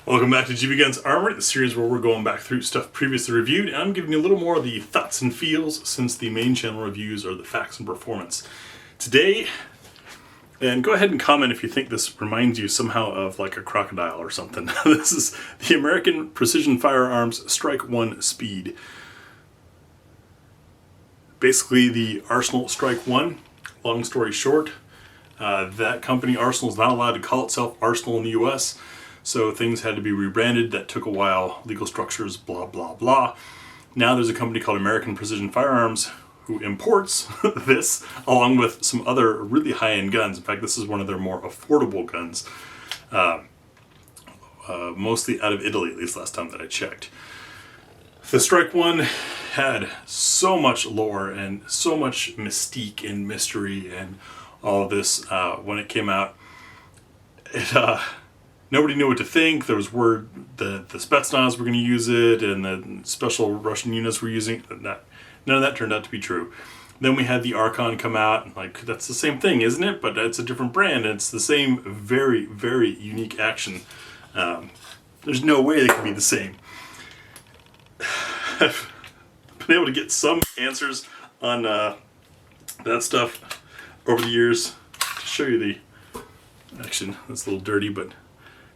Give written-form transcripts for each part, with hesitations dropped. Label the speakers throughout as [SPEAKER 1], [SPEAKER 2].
[SPEAKER 1] Welcome back to GBGuns Armory, the series where we're going back through stuff previously reviewed, and I'm giving you a little more of the thoughts and feels since the main channel reviews are the facts and performance. Today, and go ahead and comment if you think this reminds you somehow of like a crocodile or something. This is the American Precision Firearms Strike 1 Speed. Basically the Arsenal Strike 1, long story short, that company Arsenal is not allowed to call itself Arsenal in the US. So things had to be rebranded. That took a while. Legal structures, blah, blah, blah. Now there's a company called American Precision Firearms who imports this along with some other really high-end guns. In fact, this is one of their more affordable guns. Mostly out of Italy, at least last time that I checked. The Strike 1 had so much lore and so much mystique and mystery and all of this when it came out. Nobody knew what to think. There was word that the Spetsnaz were going to use it and the special Russian units were using it. None of that turned out to be true. Then we had the Archon come out, and like, that's the same thing, isn't it? But it's a different brand, and it's the same very, very unique action. There's no way they can be the same. I've been able to get some answers on that stuff over the years. To show you the action, that's a little dirty, but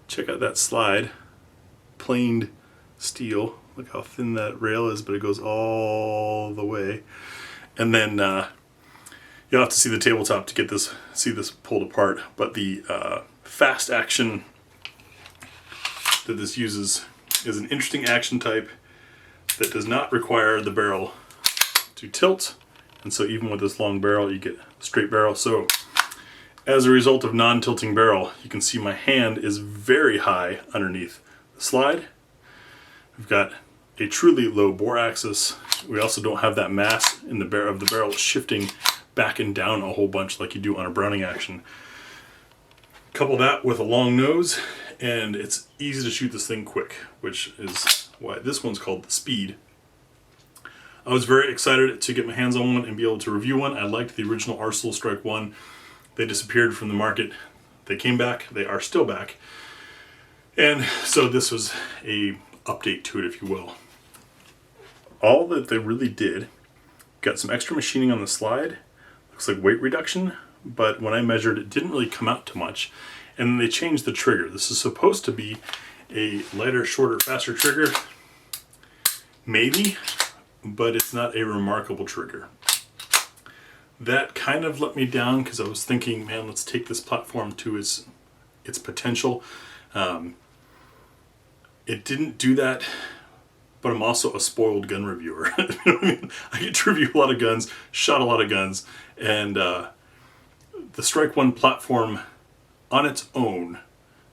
[SPEAKER 1] check out that slide. Planed steel. Look how thin that rail is, but it goes all the way. And then you'll have to see the tabletop to get this, see this pulled apart. But the fast action that this uses is an interesting action type that does not require the barrel to tilt. And so even with this long barrel, you get a straight barrel. So as a result of non-tilting barrel, you can see my hand is very high underneath the slide. We've got a truly low bore axis. We also don't have that mass in the barrel shifting back and down a whole bunch like you do on a Browning action. Couple that with a long nose, and it's easy to shoot this thing quick, which is why this one's called the Speed. I was very excited to get my hands on one and be able to review one. I liked the original Arsenal Strike 1. They disappeared from the market. They came back. They are still back. And so this was a update to it, if you will. All that they really did, got some extra machining on the slide. Looks like weight reduction, but when I measured, it didn't really come out too much. And then they changed the trigger. This is supposed to be a lighter, shorter, faster trigger. Maybe, but it's not a remarkable trigger. That kind of let me down because I was thinking, man, let's take this platform to its potential. It didn't do that, but I'm also a spoiled gun reviewer. You know what I mean? I get to review a lot of guns, shot a lot of guns, and the Strike 1 platform on its own,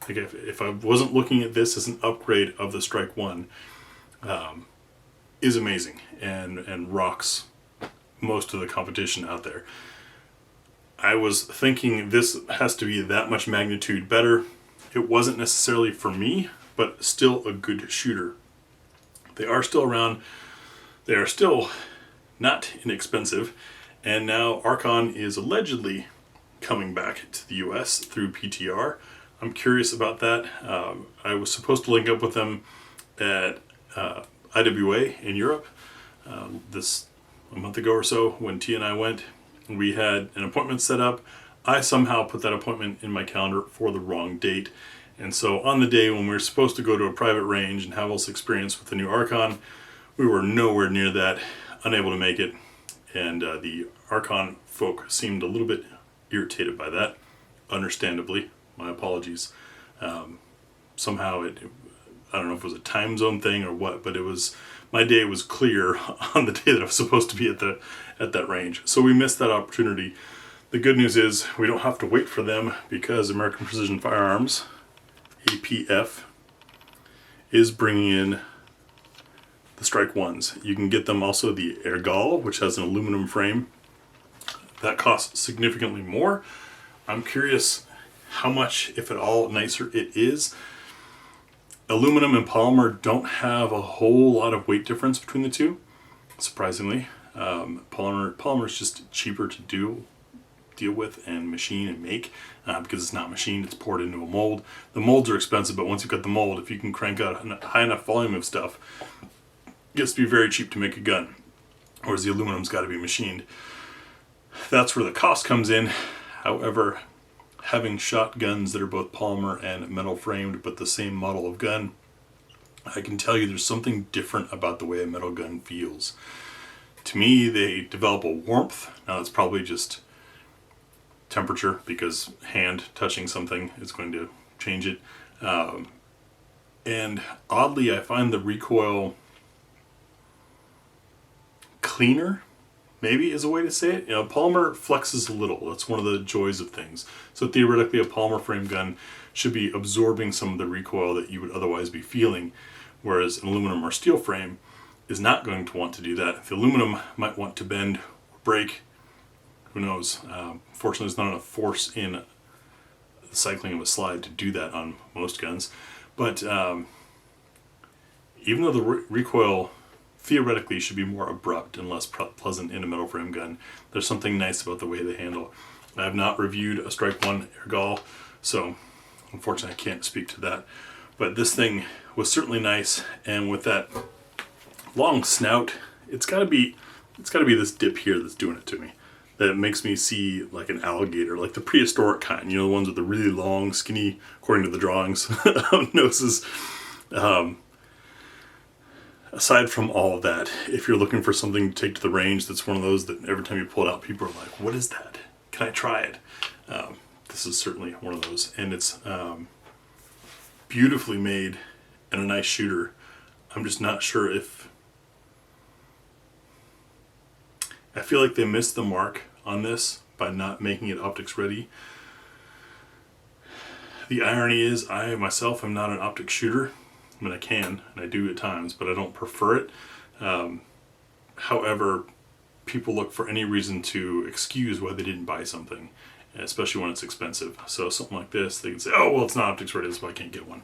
[SPEAKER 1] like if I wasn't looking at this as an upgrade of the Strike 1, is amazing and rocks most of the competition out there. I was thinking this has to be that much magnitude better. It wasn't necessarily for me, but still a good shooter. They are still around. They are still not inexpensive. And now Archon is allegedly coming back to the US through PTR. I'm curious about that. I was supposed to link up with them at IWA in Europe a month ago or so when T and I went. We had an appointment set up. I somehow put that appointment in my calendar for the wrong date. And so on the day when we were supposed to go to a private range and have all this experience with the new Archon, we were nowhere near that, unable to make it. And the Archon folk seemed a little bit irritated by that, understandably. My apologies. Somehow I don't know if it was a time zone thing or what, but my day was clear on the day that I was supposed to be at that range. So we missed that opportunity. The good news is we don't have to wait for them because American Precision Firearms, APF, is bringing in the Strike 1s. You can get them also the Ergal, which has an aluminum frame. That costs significantly more. I'm curious how much, if at all, nicer it is. Aluminum and polymer don't have a whole lot of weight difference between the two, surprisingly. Polymer is just cheaper to do deal with and machine and make, because it's not machined, it's poured into a mold. The molds are expensive, but once you've got the mold, if you can crank out a high enough volume of stuff, it gets to be very cheap to make a gun, whereas the aluminum's got to be machined. That's where the cost comes in. However, having shot guns that are both polymer and metal framed but the same model of gun, I can tell you there's something different about the way a metal gun feels. To me, they develop a warmth. Now that's probably just temperature, because hand touching something is going to change it. And oddly, I find the recoil cleaner, maybe is a way to say it. You know, polymer flexes a little. That's one of the joys of things. So theoretically, a polymer frame gun should be absorbing some of the recoil that you would otherwise be feeling, whereas an aluminum or steel frame is not going to want to do that. The aluminum might want to bend or break. Who knows? Fortunately, there's not enough force in the cycling of a slide to do that on most guns. But even though the recoil theoretically should be more abrupt and less pleasant in a metal frame gun, there's something nice about the way they handle. I have not reviewed a Strike 1 Ergal, so unfortunately I can't speak to that. But this thing was certainly nice, and with that long snout, it's got to be this dip here that's doing it to me. That makes me see like an alligator, like the prehistoric kind, you know, the ones with the really long, skinny, according to the drawings, noses. Aside from all of that, if you're looking for something to take to the range, that's one of those that every time you pull it out, people are like, what is that? Can I try it? This is certainly one of those. And it's beautifully made and a nice shooter. I'm just not sure if... I feel like they missed the mark on this by not making it optics ready. The irony is, I myself am not an optic shooter. I mean, I can, and I do at times, but I don't prefer it. However, people look for any reason to excuse why they didn't buy something, especially when it's expensive. So something like this, they can say, oh, well, it's not optics ready, so I can't get one.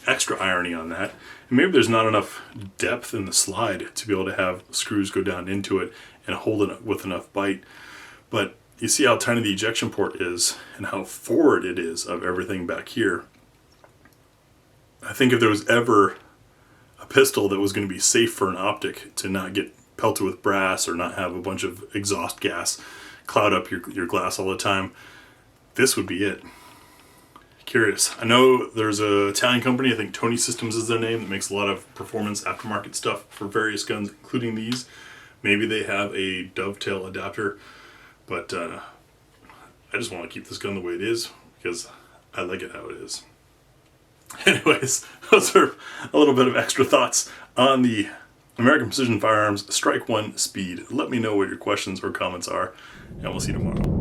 [SPEAKER 1] Extra irony on that. And maybe there's not enough depth in the slide to be able to have screws go down into it and hold it with enough bite. But you see how tiny the ejection port is and how forward it is of everything back here. I think if there was ever a pistol that was going to be safe for an optic to not get pelted with brass or not have a bunch of exhaust gas cloud up your glass all the time, this would be it. Curious. I know there's a Italian company, I think Tony Systems is their name, that makes a lot of performance aftermarket stuff for various guns, including these. Maybe they have a dovetail adapter, but I just want to keep this gun the way it is because I like it how it is. Anyways, those are a little bit of extra thoughts on the American Precision Firearms Strike 1 Speed. Let me know what your questions or comments are, and we'll see you tomorrow.